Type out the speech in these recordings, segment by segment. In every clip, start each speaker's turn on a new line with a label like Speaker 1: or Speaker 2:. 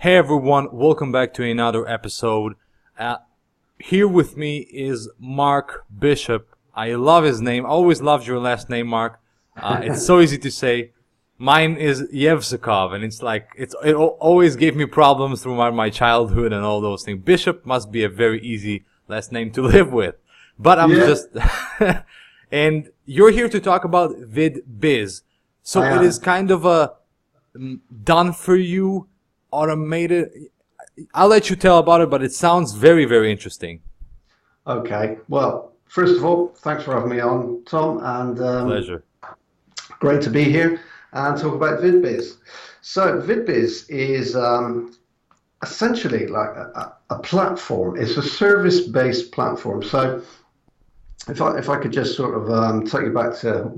Speaker 1: Hey everyone, welcome back to another episode. Here with me is Mark Bishop. I love his name. I always loved your last name, Mark. It's so easy to say. Mine is Yevzikov, and it always gave me problems through my childhood and all those things. Bishop must be a very easy last name to live with. But I'm just... And you're here to talk about Vid Biz. So it is kind of a done for you, automated. I'll let you tell about it, but it sounds very, very interesting.
Speaker 2: Okay. Well, first of all, thanks for having me on, Tom, and
Speaker 1: Pleasure.
Speaker 2: Great to be here and talk about VidBiz. So VidBiz is essentially like a platform. It's a service-based platform. So if I could just sort of take you back to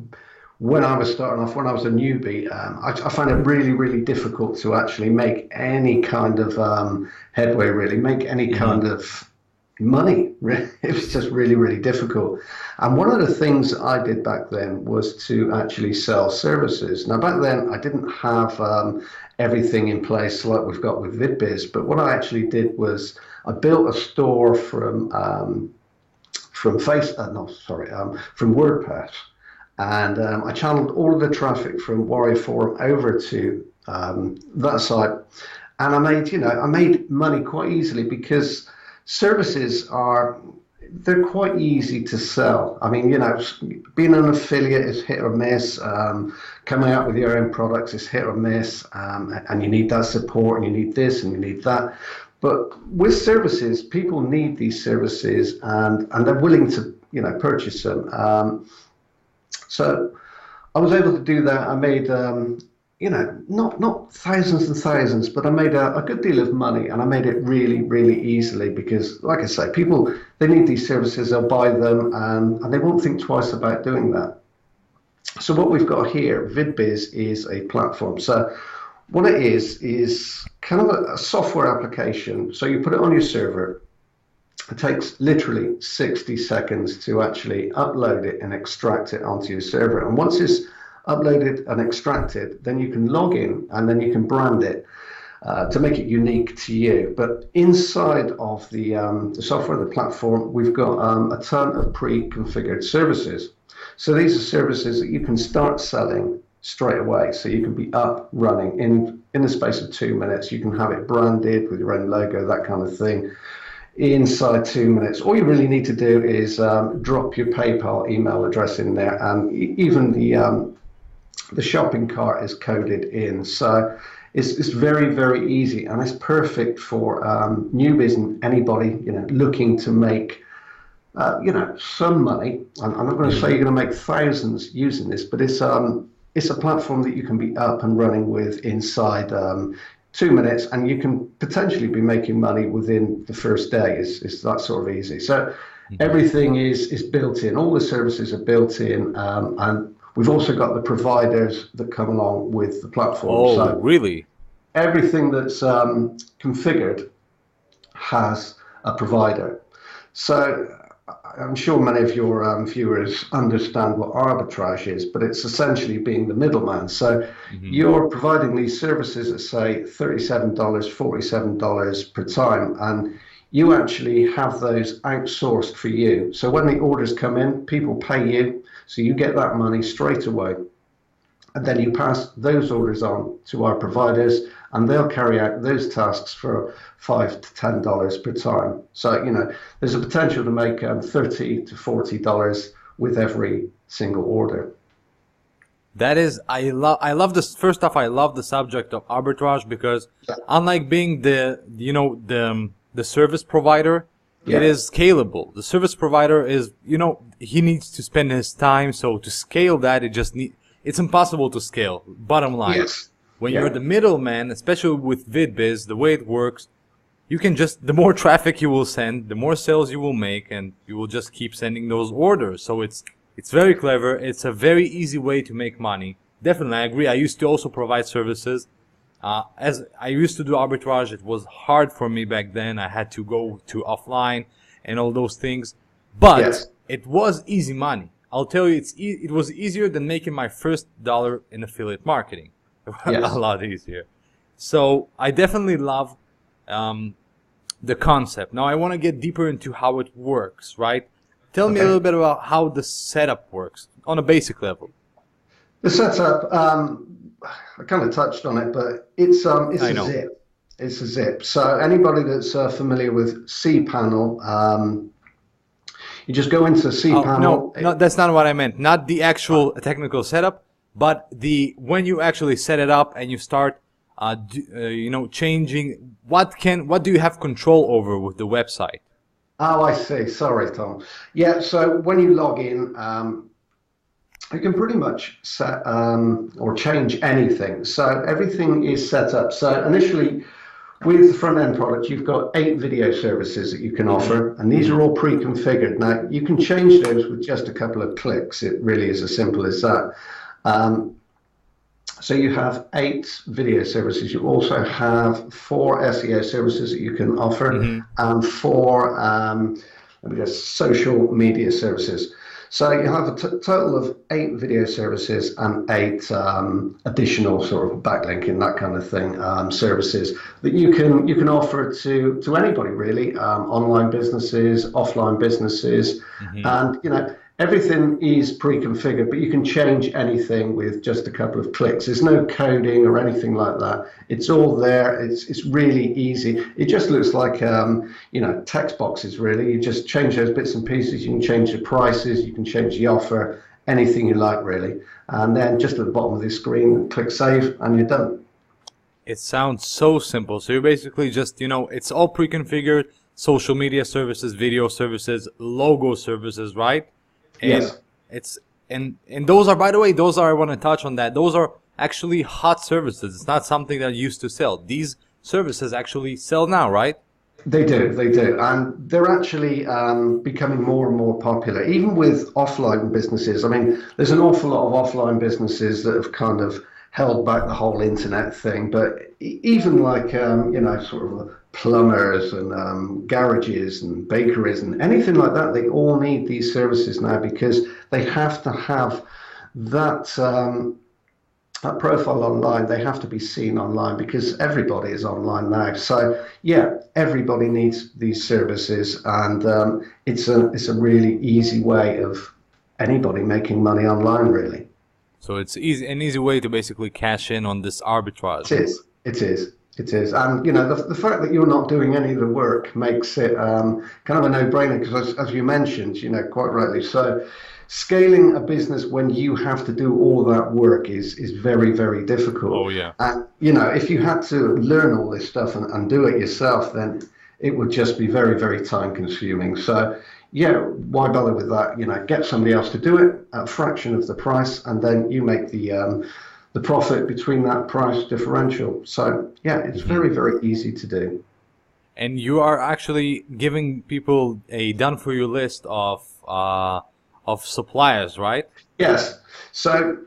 Speaker 2: when I was starting off, when I was a newbie, I found it really, really difficult to actually make any kind of headway, really, make any kind of money. It was just really, really difficult. And one of the things I did back then was to actually sell services. Now, back then, I didn't have everything in place like we've got with VidBiz, but what I actually did was I built a store from WordPress. And I channeled all of the traffic from Warrior Forum over to that site, and I made money quite easily because services they're quite easy to sell. I mean, being an affiliate is hit or miss. Coming out with your own products is hit or miss, and you need that support, and you need this, and you need that. But with services, people need these services, and they're willing to purchase them. So I was able to do that. I made, not thousands and thousands, but I made a good deal of money, and I made it really, really easily because, like I say, people, they need these services, they'll buy them, and they won't think twice about doing that. So what we've got here, VidBiz, is a platform. So what it is kind of a software application. So you put it on your server. It takes literally 60 seconds to actually upload it and extract it onto your server. And once it's uploaded and extracted, then you can log in and then you can brand it to make it unique to you. But inside of the software, the platform, we've got a ton of pre-configured services. So these are services that you can start selling straight away. So you can be up running in the space of 2 minutes. You can have it branded with your own logo, that kind of thing. Inside 2 minutes. All you really need to do is drop your PayPal email address in there, and even the shopping cart is coded in. So it's very, very easy, and it's perfect for newbies and anybody looking to make some money. I'm not going to say you're going to make thousands using this, but it's a platform that you can be up and running with inside 2 minutes, and you can potentially be making money within the first day. It's that sort of easy. So everything is built in. All the services are built in, and we've also got the providers that come along with the platform.
Speaker 1: Oh,
Speaker 2: so
Speaker 1: really?
Speaker 2: Everything that's configured has a provider. So I'm sure many of your viewers understand what arbitrage is, but it's essentially being the middleman. So you're providing these services at, say, $37, $47 per time, and you actually have those outsourced for you. So when the orders come in, people pay you, so you get that money straight away. And then you pass those orders on to our providers, and they'll carry out those tasks for $5 to $10 per time. So, there's a potential to make $30 to $40 with every single order.
Speaker 1: That is, I love this. First off, I love the subject of arbitrage because unlike being the service provider, it is scalable. The service provider is, he needs to spend his time. So to scale that, it's impossible to scale. Bottom line.
Speaker 2: Yes.
Speaker 1: When you're the middleman, especially with VidBiz, the way it works, you can the more traffic you will send, the more sales you will make, and you will just keep sending those orders. So it's very clever. It's a very easy way to make money. Definitely, I agree. I used to also provide services. As I used to do arbitrage, it was hard for me back then. I had to go to offline and all those things. But it was easy money. I'll tell you, it was easier than making my first dollar in affiliate marketing. A lot easier. So I definitely love the concept. Now I want to get deeper into how it works, right? Tell me a little bit about how the setup works on a basic level.
Speaker 2: The setup, I kind of touched on it, but it's a zip. It's a zip. So anybody that's familiar with cPanel, you just go into cPanel.
Speaker 1: No, that's not what I meant. Not the actual technical setup, but when you actually set it up and you start, changing. What do you have control over with the website?
Speaker 2: Oh, I see. Sorry, Tom. Yeah. So when you log in, you can pretty much set or change anything. So everything is set up. So initially, with the front-end product, you've got 8 video services that you can offer, and these are all pre-configured. Now, you can change those with just a couple of clicks. It really is as simple as that. So you have 8 video services. You also have 4 SEO services that you can offer, and 4 social media services. So you have a total of 8 video services and 8 additional sort of backlinking, that kind of thing, services that you can offer to anybody really, online businesses, offline businesses, and everything is pre-configured, but you can change anything with just a couple of clicks. There's no coding or anything like that. It's all there. It's really easy. It just looks like text boxes really. You just change those bits and pieces. You can change the prices. You can change the offer. Anything you like really. And then just at the bottom of the screen, click save, and you're done.
Speaker 1: It sounds so simple. So you're basically just it's all pre-configured. Social media services, video services, logo services, right? And
Speaker 2: yes.
Speaker 1: And those are, by the way, I want to touch on that. Those are actually hot services. It's not something that used to sell. These services actually sell now, right?
Speaker 2: They do. And they're actually becoming more and more popular, even with offline businesses. I mean, there's an awful lot of offline businesses that have kind of held back the whole internet thing. But even like, sort of plumbers and garages and bakeries and anything like that, they all need these services now because they have to have that that profile online. They have to be seen online because everybody is online now. So yeah, everybody needs these services, and it's a really easy way of anybody making money online, really.
Speaker 1: So it's an easy way to basically cash in on this arbitrage.
Speaker 2: It is, and the fact that you're not doing any of the work makes it kind of a no-brainer because, as you mentioned, quite rightly so, scaling a business when you have to do all that work is very, very difficult.
Speaker 1: Oh yeah.
Speaker 2: And if you had to learn all this stuff and do it yourself, then it would just be very, very time-consuming. So yeah, why bother with that? Get somebody else to do it at a fraction of the price, and then you make the profit between that price differential. So yeah, it's very, very easy to do.
Speaker 1: And you are actually giving people a done-for-you list of suppliers, right?
Speaker 2: Yes. So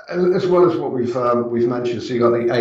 Speaker 2: as well as what we've mentioned, so you've got the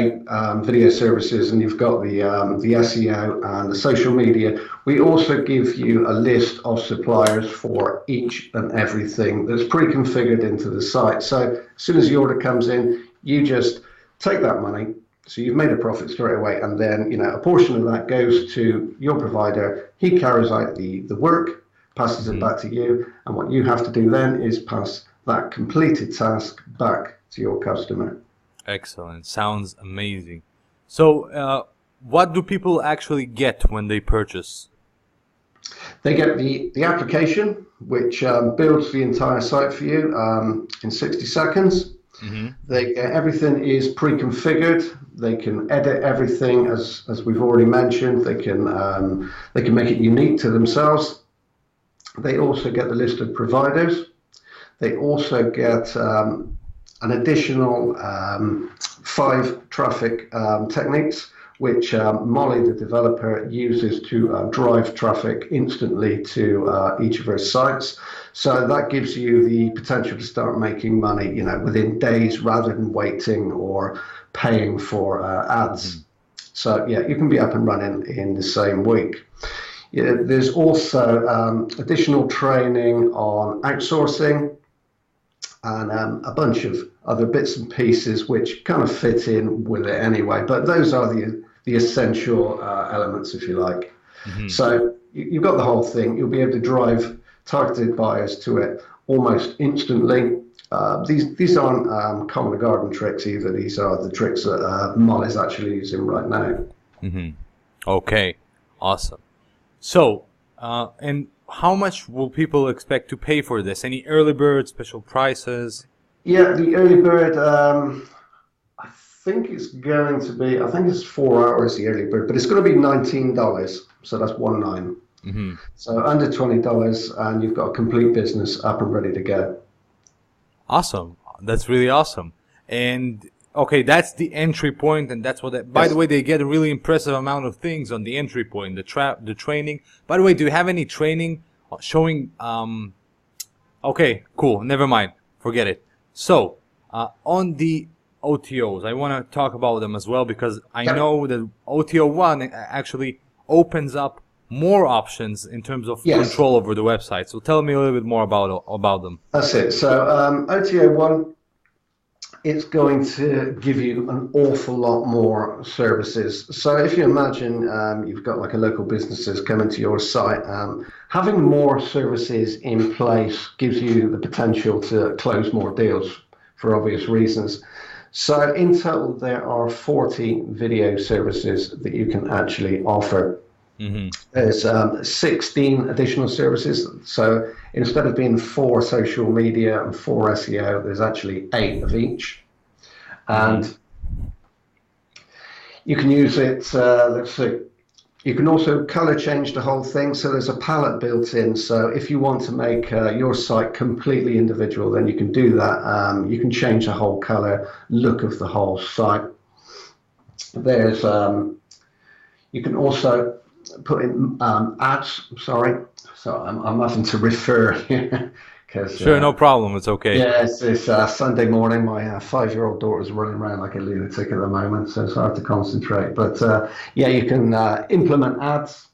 Speaker 2: 8 video services, and you've got the SEO and the social media. We also give you a list of suppliers for each and everything that's pre-configured into the site. So as soon as the order comes in, you just take that money. So you've made a profit straight away, and then a portion of that goes to your provider. He carries out the work, passes it back to you, and what you have to do then is pass that completed task back to your customer.
Speaker 1: Excellent. Sounds amazing. So what do people actually get when they purchase?
Speaker 2: They get the application, which builds the entire site for you in 60 seconds. They get everything is pre-configured. They can edit everything as we've already mentioned. They can make it unique to themselves. They also get the list of providers. They also get an additional 5 traffic techniques, which Molly, the developer, uses to drive traffic instantly to each of her sites. So that gives you the potential to start making money, within days rather than waiting or paying for ads. So yeah, you can be up and running in the same week. Yeah, there's also additional training on outsourcing, and a bunch of other bits and pieces which kind of fit in with it anyway. But those are the essential elements, if you like. So you've got the whole thing. You'll be able to drive targeted buyers to it almost instantly. These aren't common garden tricks either. These are the tricks that Mol is actually using right now.
Speaker 1: Okay, awesome. So, and how much will people expect to pay for this? Any early bird, special prices?
Speaker 2: Yeah, the early bird, I think it's going to be, I think it's 4 hours, the early bird, but it's going to be $19. So that's 19. So under $20, and you've got a complete business up and ready to go.
Speaker 1: Awesome. That's really awesome. And okay, that's the entry point, and that's what. By the way, they get a really impressive amount of things on the entry point. The training. By the way, do you have any training showing? Okay, cool. Never mind. Forget it. So on the OTOs, I want to talk about them as well because I know that OTO 1 actually opens up more options in terms of control over the website. So tell me a little bit more about them.
Speaker 2: That's it. So OTO 1, it's going to give you an awful lot more services. So if you imagine you've got like a local businesses coming to your site, having more services in place gives you the potential to close more deals for obvious reasons. So in total, there are 40 video services that you can actually offer. There's 16 additional services. So instead of being 4 social media and 4 SEO, there's actually 8 of each. And you can use it, let's see, you can also color change the whole thing. So there's a palette built in. So if you want to make your site completely individual, then you can do that. You can change the whole color look of the whole site. There's, you can also put in ads. Sorry, so I'm having to refer here because
Speaker 1: sure, no problem. It's okay.
Speaker 2: Yeah, it's Sunday morning. My 5-year-old daughter's running around like a lunatic at the moment, so it's hard to concentrate. But yeah, you can implement ads.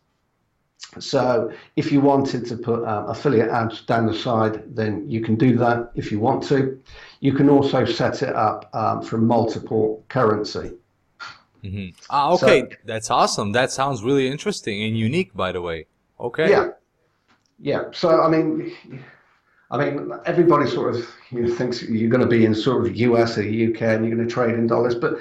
Speaker 2: So if you wanted to put affiliate ads down the side, then you can do that if you want to. You can also set it up for multiple currency.
Speaker 1: Okay, so, that's awesome. That sounds really interesting and unique, by the way. Okay.
Speaker 2: Yeah. So I mean, everybody sort of thinks you're going to be in sort of US or UK and you're going to trade in dollars. But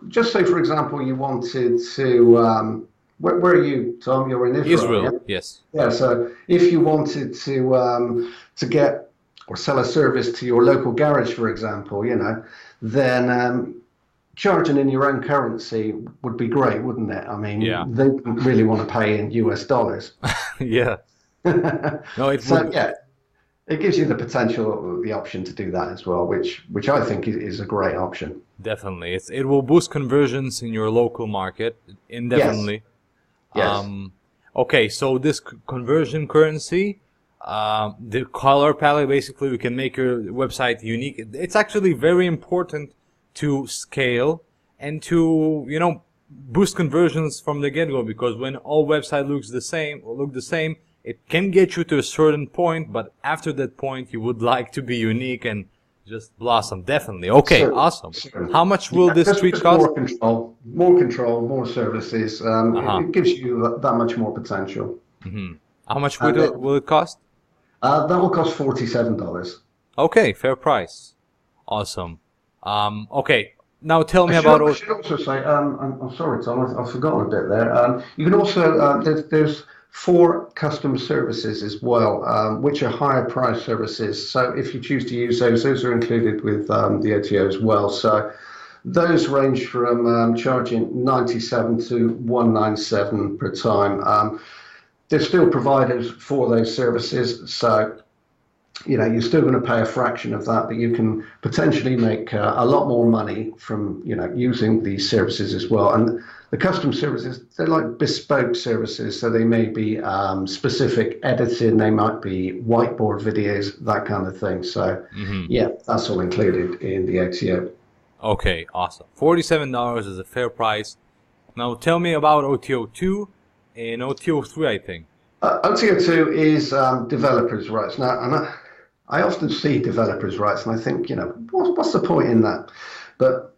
Speaker 2: just say for example, you wanted to. Where are you, Tom? You're in Israel.
Speaker 1: Israel,
Speaker 2: yeah?
Speaker 1: Yes.
Speaker 2: Yeah. So if you wanted to get or sell a service to your local garage, for example, then charging in your own currency would be great, wouldn't it? I mean, they wouldn't really want to pay in US dollars.
Speaker 1: Yeah. No, it
Speaker 2: so, yeah, it gives you the potential, the option to do that as well, which I think is a great option.
Speaker 1: Definitely. It will boost conversions in your local market, indefinitely.
Speaker 2: Yes.
Speaker 1: Okay, so this conversion currency, the color palette, basically, we can make your website unique. It's actually very important to scale and to boost conversions from the get-go, because when all website look the same, it can get you to a certain point, but after that point you would like to be unique and just blossom. Definitely. Okay, awesome. How much will this tweet cost?
Speaker 2: More control, more services. It gives you that much more potential.
Speaker 1: How much will it cost?
Speaker 2: That will cost $47.
Speaker 1: Okay, fair price. Awesome. Okay, now tell me about.
Speaker 2: I should also say, I'm sorry, Tom, I've forgotten a bit there. You can also there's 4 custom services as well, which are higher price services. So if you choose to use those are included with the OTO as well. So those range from charging $97 to $197 per time. There's still providers for those services, so you're still going to pay a fraction of that, but you can potentially make a lot more money from using these services as well. And the custom services, they're like bespoke services, so they may be specific editing, they might be whiteboard videos, that kind of thing. So yeah, that's all included in the OTO.
Speaker 1: Okay, awesome. $47 is a fair price. Now tell me about OTO 2 and OTO 3, I think.
Speaker 2: OTO 2 is developers' rights. Now, I often see developers' rights, and I think, what's the point in that? But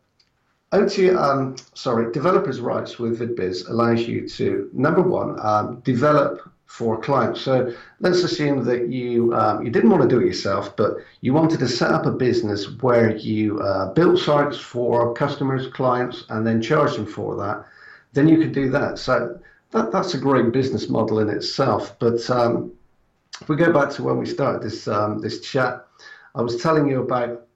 Speaker 2: developers' rights with VidBiz allows you to, number one, develop for clients. So let's assume that you didn't want to do it yourself, but you wanted to set up a business where you built sites for customers, clients, and then charge them for that. Then you could do that. So that's a great business model in itself. But if we go back to when we started this chat, I was telling you about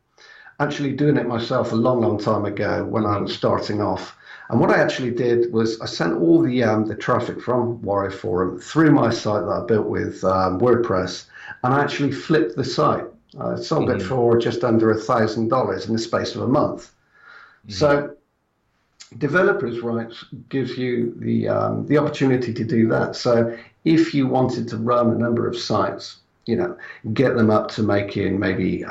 Speaker 2: actually doing it myself a long, long time ago when I was starting off. And what I actually did was I sent all the traffic from Warrior Forum through my site that I built with WordPress, and I actually flipped the site. I sold it for just under $1,000 in the space of a month. So developers' rights gives you the opportunity to do that. So if you wanted to run a number of sites, get them up to making maybe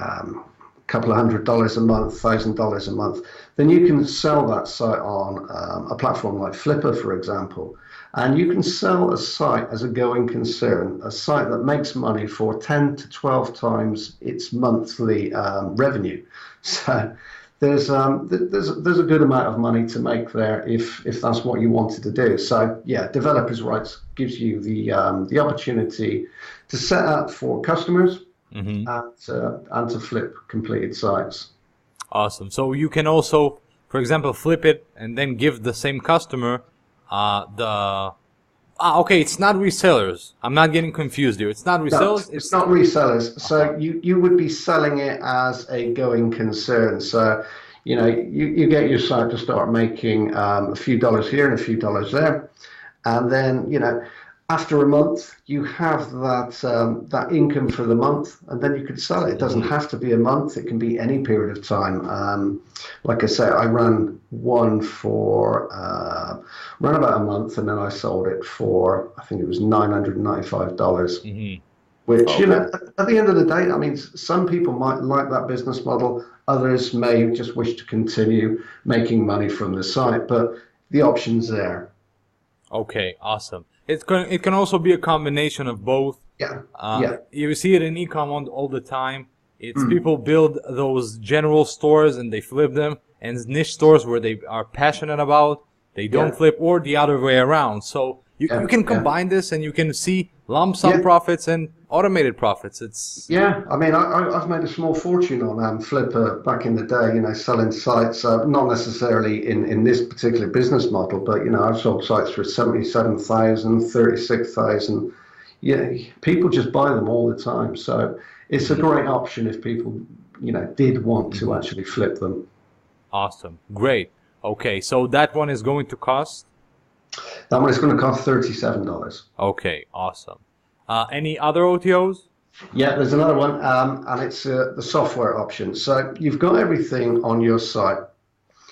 Speaker 2: couple of $100 a month, $1,000 a month, then you can sell that site on a platform like Flipper, for example. And you can sell a site as a going concern, a site that makes money for 10 to 12 times its monthly revenue. So there's a good amount of money to make there if that's what you wanted to do. So yeah, developers' rights gives you the opportunity to set up for customers. And to flip completed sites.
Speaker 1: Awesome. So you can also, for example, flip it and then give the same customer okay, it's not resellers. I'm not getting confused here. It's not resellers.
Speaker 2: No, it's not resellers. So you would be selling it as a going concern. So you get your site to start making a few dollars here and a few dollars there, and then after a month, you have that income for the month, and then you could sell it. It doesn't have to be a month. It can be any period of time. Like I say, I ran one for about a month, and then I sold it for, I think it was $995. Which, at the end of the day, I mean, some people might like that business model. Others may just wish to continue making money from the site, but the option's there.
Speaker 1: Okay, awesome. It can also be a combination of both.
Speaker 2: Yeah.
Speaker 1: You see it in e-com all the time. It's people build those general stores and they flip them, and niche stores where they are passionate about, they don't flip, or the other way around. So you can combine this, and you can see lump sum profits and automated profits.
Speaker 2: I mean, I've made a small fortune on Flipper back in the day, selling sites, not necessarily in this particular business model, but I've sold sites for 77,000, 36,000. People just buy them all the time. So it's a great option if people did want to actually flip them.
Speaker 1: Awesome. Great. Okay, so that one is going to cost?
Speaker 2: That one is going to cost $37.
Speaker 1: Okay, awesome. Any other OTOs?
Speaker 2: Yeah, there's another one, and it's the software option. So you've got everything on your site.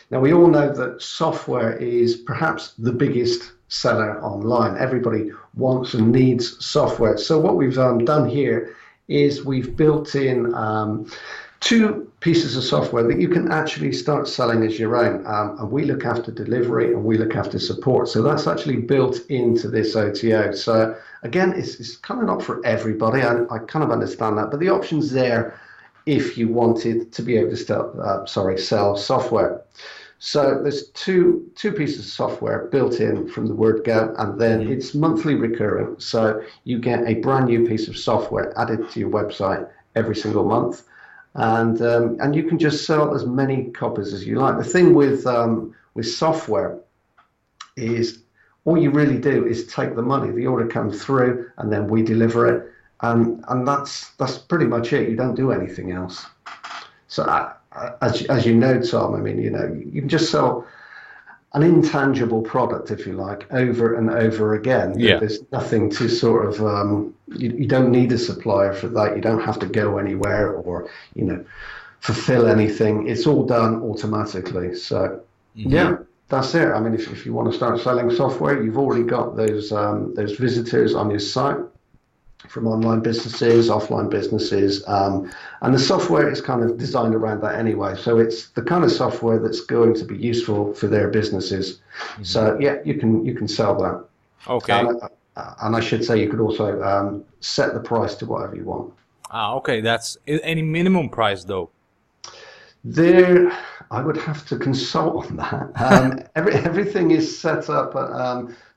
Speaker 2: Now, we all know that software is perhaps the biggest seller online. Everybody wants and needs software. So what we've done here is we've built in two pieces of software that you can actually start selling as your own. And we look after delivery and we look after support. So that's actually built into this OTO. So again, it's kind of not for everybody. I kind of understand that, but the option's there if you wanted to be able to sell software. So there's two pieces of software built in from the word go, and then it's monthly recurring. So you get a brand new piece of software added to your website every single month. And you can just sell as many copies as you like. The thing with software is all you really do is take the money. The order comes through, and then we deliver it, and that's pretty much it. You don't do anything else. So as you know, Tom, I mean, you can just sell an intangible product, if you like, over and over again.
Speaker 1: Yeah.
Speaker 2: There's nothing to sort of, you don't need a supplier for that. You don't have to go anywhere or, fulfill anything. It's all done automatically. So, yeah, that's it. I mean, if you want to start selling software, you've already got those visitors on your site from online businesses, offline businesses, and the software is kind of designed around that anyway. So it's the kind of software that's going to be useful for their businesses. So yeah, you can sell that.
Speaker 1: Okay.
Speaker 2: And I should say you could also set the price to whatever you want.
Speaker 1: Ah, okay. That's any minimum price though.
Speaker 2: There, I would have to consult on that. Everything is set up at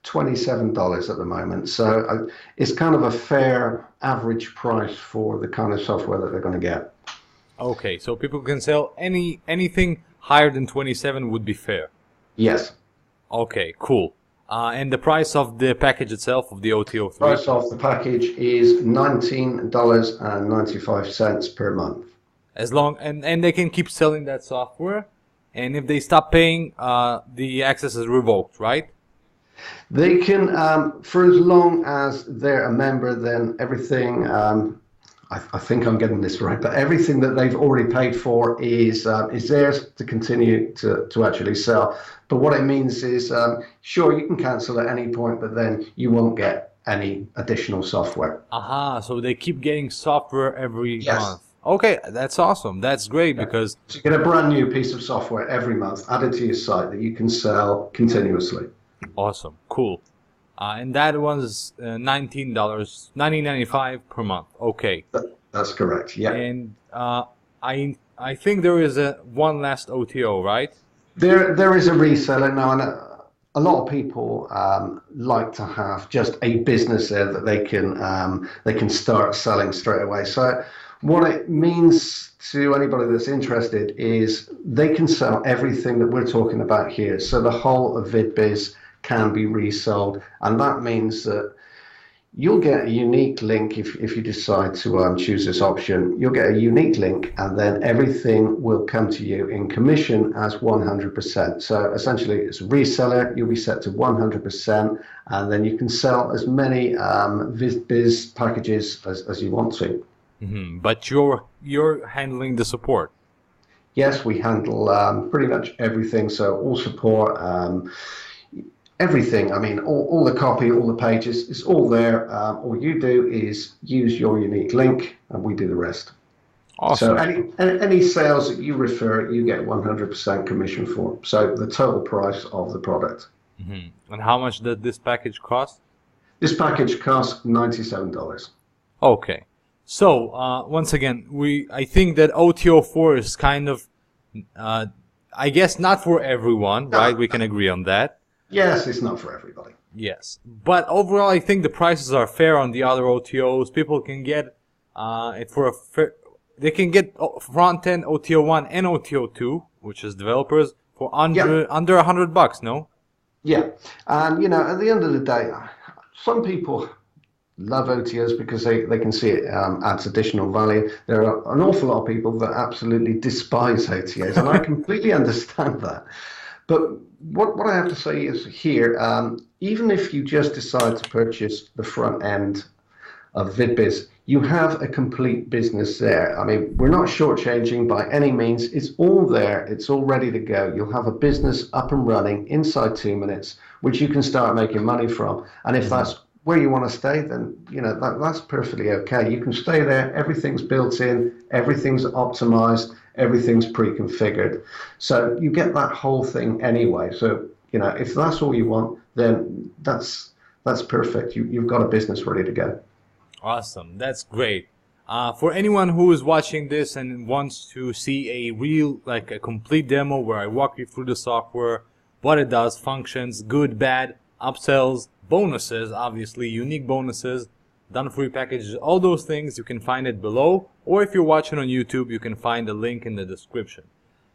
Speaker 2: $27 at the moment, so it's kind of a fair average price for the kind of software that they're going to get.
Speaker 1: Okay, so people can sell anything higher than 27 would be fair.
Speaker 2: Yes.
Speaker 1: Okay, cool. And the price of the package itself, of the OTO3?
Speaker 2: Price of the package is $19.95 per month.
Speaker 1: As long and they can keep selling that software, and if they stop paying, the access is revoked, right?
Speaker 2: They can, for as long as they're a member, then everything. I think I'm getting this right, but everything that they've already paid for is theirs to continue to actually sell. But what it means is, sure, you can cancel at any point, but then you won't get any additional software.
Speaker 1: Aha, so they keep getting software every
Speaker 2: Yes.
Speaker 1: month. Okay, that's awesome. That's great because
Speaker 2: So you get a brand new piece of software every month added to your site that you can sell continuously.
Speaker 1: awesome, cool. And that one's $19.95 per month. Okay.
Speaker 2: That's correct. Yeah.
Speaker 1: And I think there is one last OTO, right?
Speaker 2: There is a reseller now, and a lot of people like to have just a business there that they can start selling straight away. So what it means to anybody that's interested is they can sell everything that we're talking about here. So the whole of VidBiz can be resold, and that means that you'll get a unique link if you decide to choose this option. You'll get a unique link, and then everything will come to you in commission as 100%. So essentially, it's a reseller. You'll be set to 100%, and then you can sell as many VidBiz packages as you want to.
Speaker 1: Mm-hmm. But you're handling the support.
Speaker 2: Yes, we handle pretty much everything. So all support. Everything, I mean, all the copy, all the pages, it's all there. All you do is use your unique link, and we do the rest.
Speaker 1: Awesome.
Speaker 2: So any sales that you refer, you get 100% commission for. So the total price of the product.
Speaker 1: Mm-hmm. And how much does this package cost?
Speaker 2: This package costs $97.
Speaker 1: Okay. So once again, I think that OTO4 is kind of, I guess, not for everyone, right? We can agree on that.
Speaker 2: Yes, it's not for everybody.
Speaker 1: Yes, but overall, I think the prices are fair on the other OTOs. People can get it for they can get front-end OTO1 and OTO2, which is developers, for under $100. No?
Speaker 2: Yeah, and at the end of the day, some people love OTOs because they can see it adds additional value. There are an awful lot of people that absolutely despise OTOs, and I completely understand that. But what I have to say is here, even if you just decide to purchase the front end of VidBiz, you have a complete business there. I mean, we're not shortchanging by any means. It's all there. It's all ready to go. You'll have a business up and running inside 2 minutes, which you can start making money from. And if that's where you want to stay, then that's perfectly okay. You can stay there. Everything's built in. Everything's optimized. Everything's pre-configured. So you get that whole thing anyway. So, if that's all you want, then that's perfect. You've got a business ready to go.
Speaker 1: Awesome. That's great. For anyone who is watching this and wants to see a real, like a complete demo where I walk you through the software, what it does, functions, good, bad, upsells, bonuses, obviously, unique bonuses, done free packages, all those things, you can find it below. Or if you're watching on YouTube, you can find a link in the description.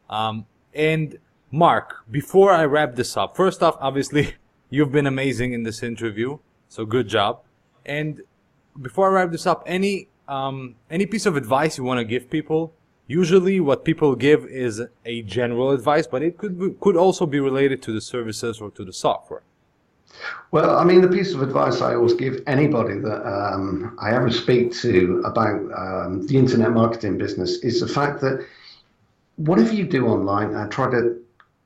Speaker 1: And Mark, before I wrap this up, first off, obviously, you've been amazing in this interview, so good job. And before I wrap this up, any piece of advice you want to give people? Usually what people give is a general advice, but it could also be related to the services or to the software.
Speaker 2: Well, I mean, the piece of advice I always give anybody that I ever speak to about the internet marketing business is the fact that whatever you do online, try to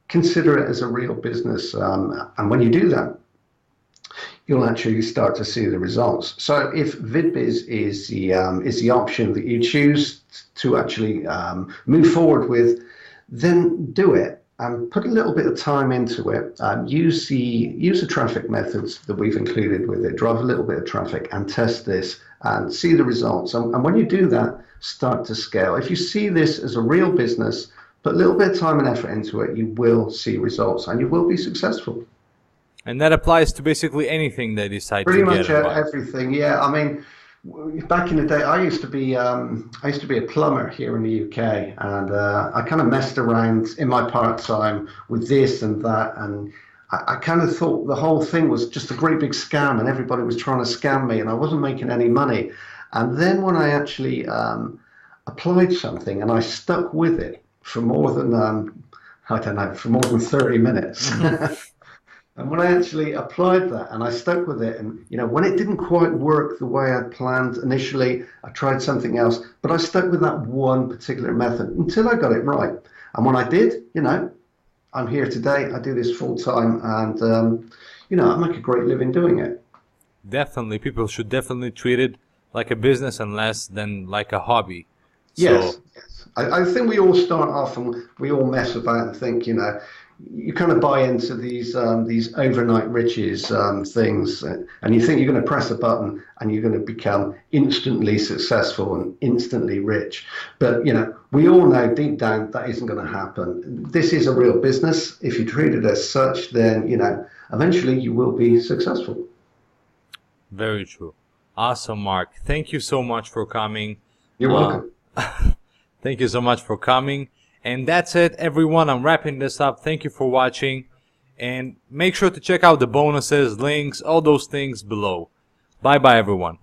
Speaker 2: consider it as a real business. And when you do that, you'll actually start to see the results. So if VidBiz is the option that you choose to actually move forward with, then do it. and put a little bit of time into it. Use the traffic methods that we've included with it. Drive a little bit of traffic and test this and see the results. And when you do that, start to scale. If you see this as a real business, put a little bit of time and effort into it, you will see results and you will be successful.
Speaker 1: And that applies to basically anything they decide
Speaker 2: Pretty
Speaker 1: to
Speaker 2: much
Speaker 1: get about.
Speaker 2: everything. Yeah, I mean, back in the day, I used to be a plumber here in the UK, and I kind of messed around in my part time with this and that, and I kind of thought the whole thing was just a great big scam, and everybody was trying to scam me, and I wasn't making any money. And then when I actually applied something and I stuck with it for more than I don't know, for more than 30 minutes. And when I actually applied that and I stuck with it, and when it didn't quite work the way I'd planned initially, I tried something else, but I stuck with that one particular method until I got it right. And when I did, I'm here today. I do this full time, and I make a great living doing it.
Speaker 1: Definitely, people should definitely treat it like a business and less than like a hobby.
Speaker 2: Yes, yes. I think we all start off and we all mess about and think, you kind of buy into these overnight riches things, and you think you're going to press a button and you're going to become instantly successful and instantly rich. But we all know deep down that isn't going to happen. This is a real business. If you treat it as such, then eventually you will be successful.
Speaker 1: Very true. Awesome, Mark. Thank you so much for coming.
Speaker 2: You're welcome.
Speaker 1: Thank you so much for coming. And that's it, everyone. I'm wrapping this up. Thank you for watching. And make sure to check out the bonuses, links, all those things below. Bye-bye, everyone.